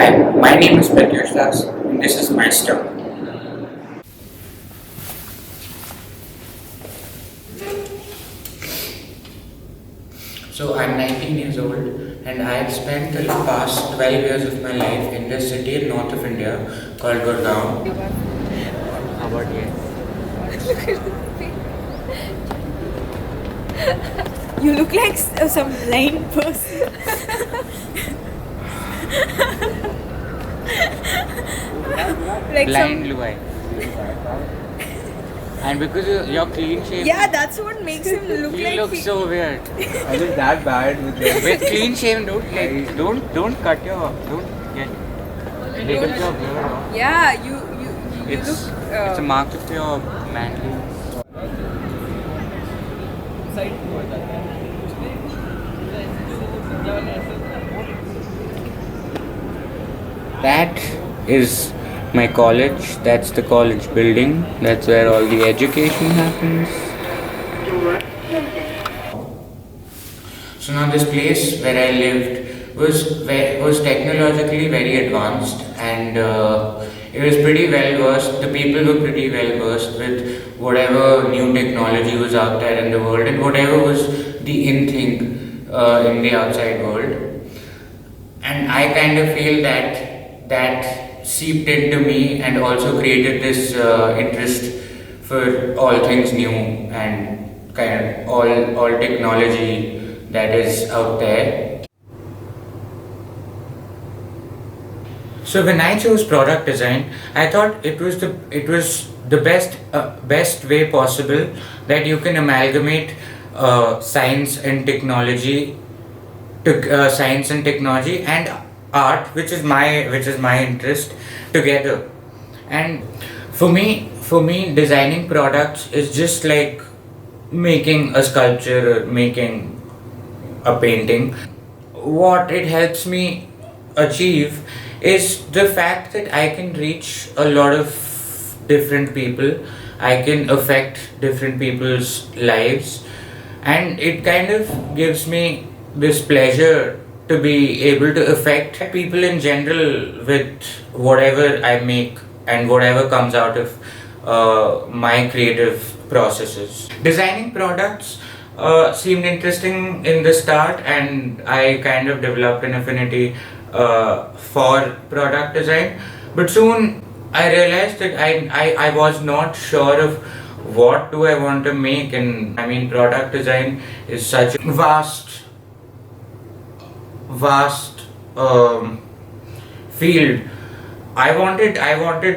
Hi, my name is Pratyush Das and this is my story. So I'm 19 years old and I've spent the past 12 years of my life in this city in north of India called Gurgaon. How about You look like some blind person. Like Blind some. blue eye. And because you're clean shaven, Yeah, that's what makes him look you like. look so weird. Is it that bad with the With clean shaven, dude, like don't cut your, don't get little your beard off. Yeah, you It's look. it's a mark of your manly. That is my college. That's the college building. That's where all the education happens. So now this place where I lived was technologically very advanced, and it was pretty well versed. The people were pretty well versed with whatever new technology was out there in the world and whatever was the in thing in the outside world. And I kind of feel that seeped into me and also created this interest for all things new and kind of all technology that is out there. So when I chose product design, I thought it was the best way possible that you can amalgamate science and technology to science and technology and art, which is my interest, together. And for me, designing products is just like making a sculpture or making a painting. What it helps me achieve is the fact that I can reach a lot of different people, I can affect different people's lives, and it kind of gives me this pleasure to be able to affect people in general with whatever I make and whatever comes out of my creative processes. Designing products seemed interesting in the start, and I kind of developed an affinity for product design. But soon I realized that I was not sure of what do I want to make, and I mean, product design is such a vast field. I wanted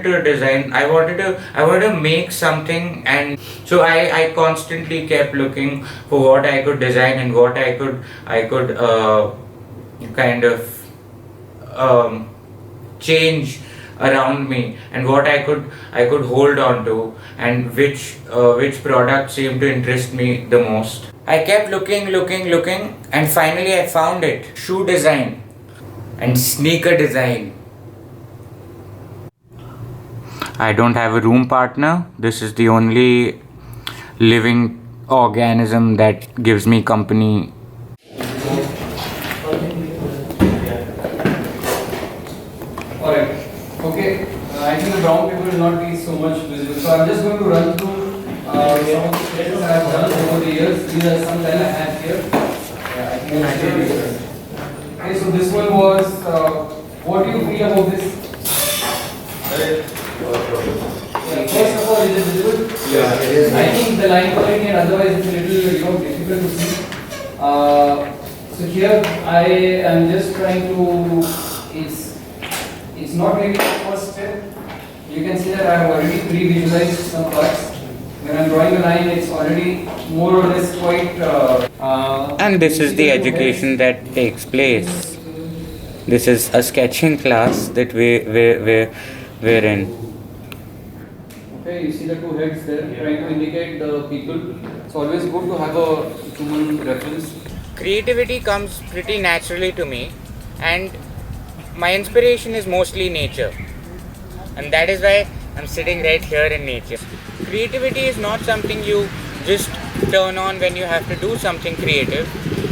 to design. I wanted to make something, and so I constantly kept looking for what I could design and what I could kind of change around me, and what I could hold on to, and which product seemed to interest me the most. I kept looking, and finally I found it: shoe design and sneaker design. I don't have a room partner. This is the only living organism that gives me company. Alright, okay. I think the brown paper will not be so much visible. So I'm just going to run through some of the sketches I have done over the years. These are some that I have here. Yeah, I think I can do. Okay, so this one was, what do you feel about this? Yeah, first of all, is it visible? Yeah, it is. I think the line coloring and otherwise it's a little difficult to see. So here I am just trying to, it's not really the first step. You can see that I have already pre-visualized some parts. When I'm drawing a line, it's already more or less quite. And this is the education that takes place. This is a sketching class that we're in. Okay, you see the two heads there, trying to indicate the people. It's always good to have a human reference. Creativity comes pretty naturally to me, and my inspiration is mostly nature. And that is why I'm sitting right here in nature. Creativity is not something you just turn on when you have to do something creative.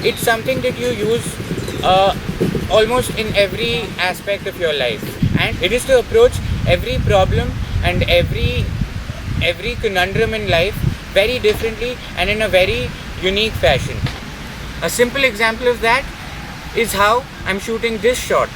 It's something that you use almost in every aspect of your life, and it is to approach every problem and every conundrum in life very differently and in a very unique fashion. A simple example of that is how I'm shooting this shot.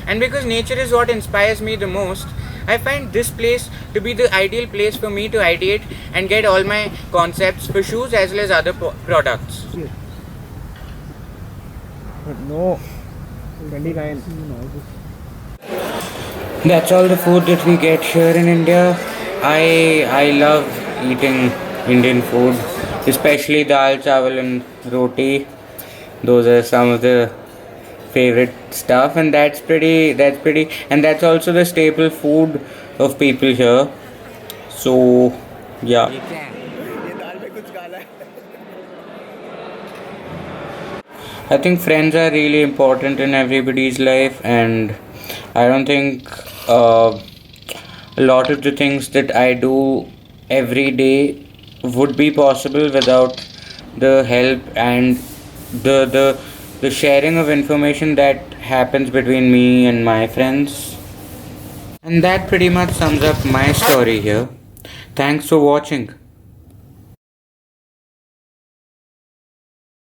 And because nature is what inspires me the most, I find this place to be the ideal place for me to ideate and get all my concepts for shoes as well as other products. No, 29. That's all the food that we get here in India. I love eating Indian food, especially dal, chawal and roti. Those are some of the favorite stuff, and that's pretty and that's also the staple food of people here. So yeah. I think friends are really important in everybody's life, and I don't think a lot of the things that I do every day would be possible without the help and the sharing of information that happens between me and my friends. And that pretty much sums up my story here. Thanks for watching.